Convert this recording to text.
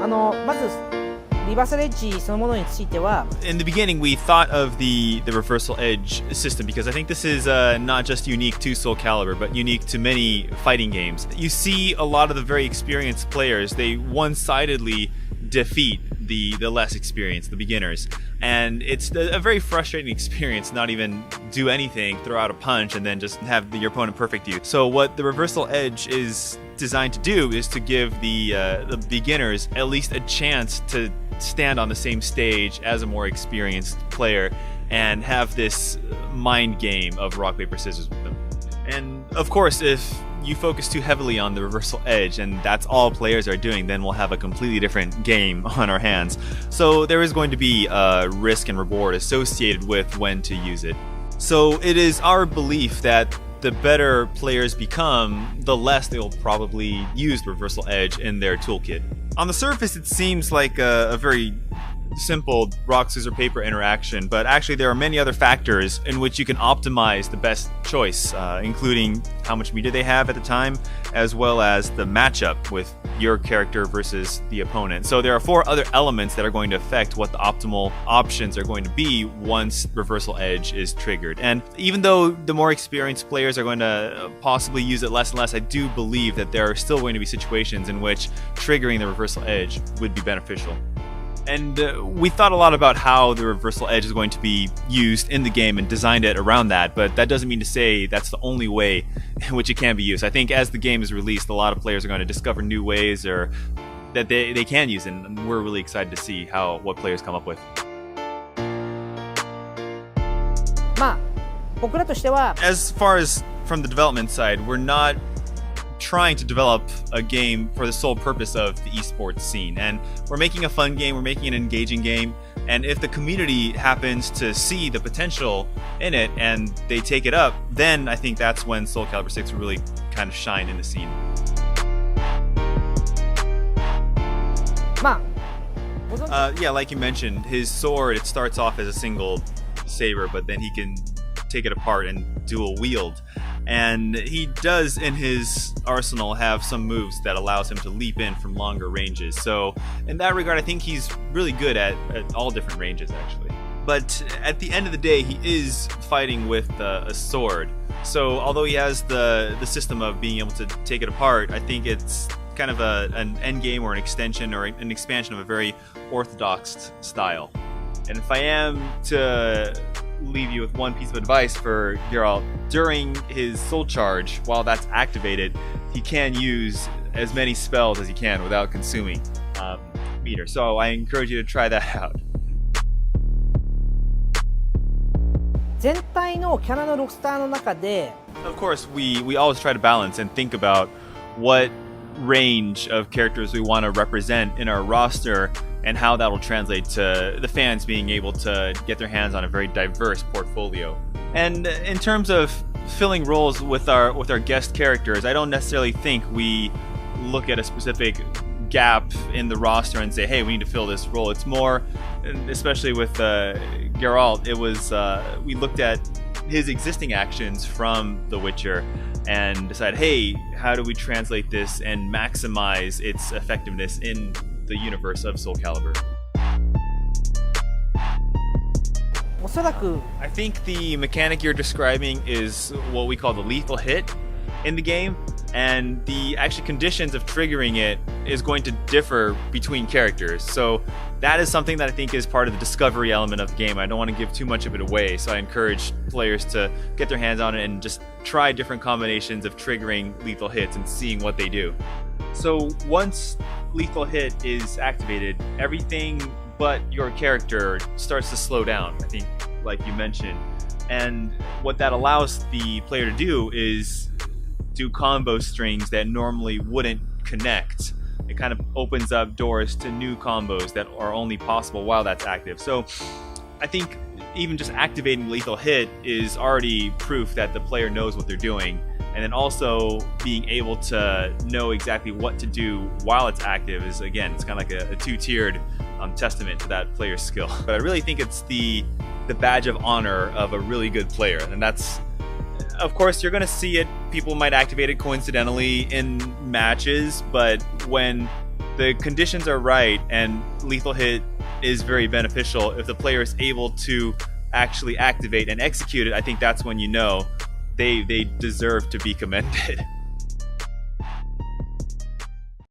まずリバーサルエッジそのものについては In the beginning, we thought of the reversal edge system because I think this is not just unique to Soulcalibur, but unique to many fighting games. You see a lot of the very experienced players, they one-sidedly defeat the less experienced, the beginners. And it's a very frustrating experience, not even do anything, throw out a punch, and then just have your opponent perfect you. So what the reversal edge is designed to do is to give the beginners at least a chance to stand on the same stage as a more experienced player and have this mind game of rock, paper, scissors with them. And of course, if you focus too heavily on the reversal edge and that's all players are doing, then we'll have a completely different game on our hands. So there is going to be a risk and reward associated with when to use it. So it is our belief that the better players become, the less they will probably use the reversal edge in their toolkit. On the surface, it seems like a very simple rock, scissors, paper interaction, but actually there are many other factors in which you can optimize the best choice, including how much meter they have at the time, as well as the matchup with your character versus the opponent. So there are 4 other elements that are going to affect what the optimal options are going to be once reversal edge is triggered. And even though the more experienced players are going to possibly use it less and less, I do believe that there are still going to be situations in which triggering the reversal edge would be beneficial. And we thought a lot about how the reversal edge is going to be used in the game and designed it around that, but that doesn't mean to say that's the only way in which it can be used. I think as the game is released, a lot of players are going to discover new ways or that they can use it, and we're really excited to see what players come up with. まあ僕らとしては As far as from the development side, we're not trying to develop a game for the sole purpose of the esports scene, and we're making a fun game, we're making an engaging game, and if the community happens to see the potential in it and they take it up, then I think that's when Soulcalibur 6 will really kind of shine in the scene. まあ Yeah, like you mentioned, his sword, it starts off as a single saber, but then he can take it apart and dual wield. And he does in his arsenal have some moves that allows him to leap in from longer ranges. So in that regard, I think he's really good at all different ranges actually. But at the end of the day, he is fighting with a sword. So although he has the system of being able to take it apart, I think it's kind of an end game or an extension or an expansion of a very orthodox style. And if I am to leave you with one piece of advice for Geralt, during his soul charge, while that's activated, he can use as many spells as he can without consuming meter. So I encourage you to try that out. 全体のキャラのロスターの中で Of course, we always try to balance and think about what range of characters we want to represent in our roster and how that will translate to the fans being able to get their hands on a very diverse portfolio. And in terms of filling roles with our guest characters, I don't necessarily think we look at a specific gap in the roster and say, hey, we need to fill this role. It's more, especially with Geralt, it was we looked at his existing actions from The Witcher and decided, hey, how do we translate this and maximize its effectiveness in the universe of Soulcalibur? おそらく I think the mechanic you're describing is what we call the lethal hit in the game, and the actual conditions of triggering it is going to differ between characters. So that is something that I think is part of the discovery element of the game. I don't want to give too much of it away, so I encourage players to get their hands on it and just try different combinations of triggering lethal hits and seeing what they do. So once lethal hit is activated, everything but your character starts to slow down, I think, like you mentioned. And what that allows the player to do is do combo strings that normally wouldn't connect. It kind of opens up doors to new combos that are only possible while that's active. So I think even just activating lethal hit is already proof that the player knows what they're doing. And then also being able to know exactly what to do while it's active is, again, it's kind of like a two-tiered testament to that player's skill. But I really think it's the badge of honor of a really good player. And that's, of course, you're going to see it. People might activate it coincidentally in matches, but when the conditions are right and lethal hit is very beneficial, if the player is able to actually activate and execute it, I think that's when you know they deserve to be commended.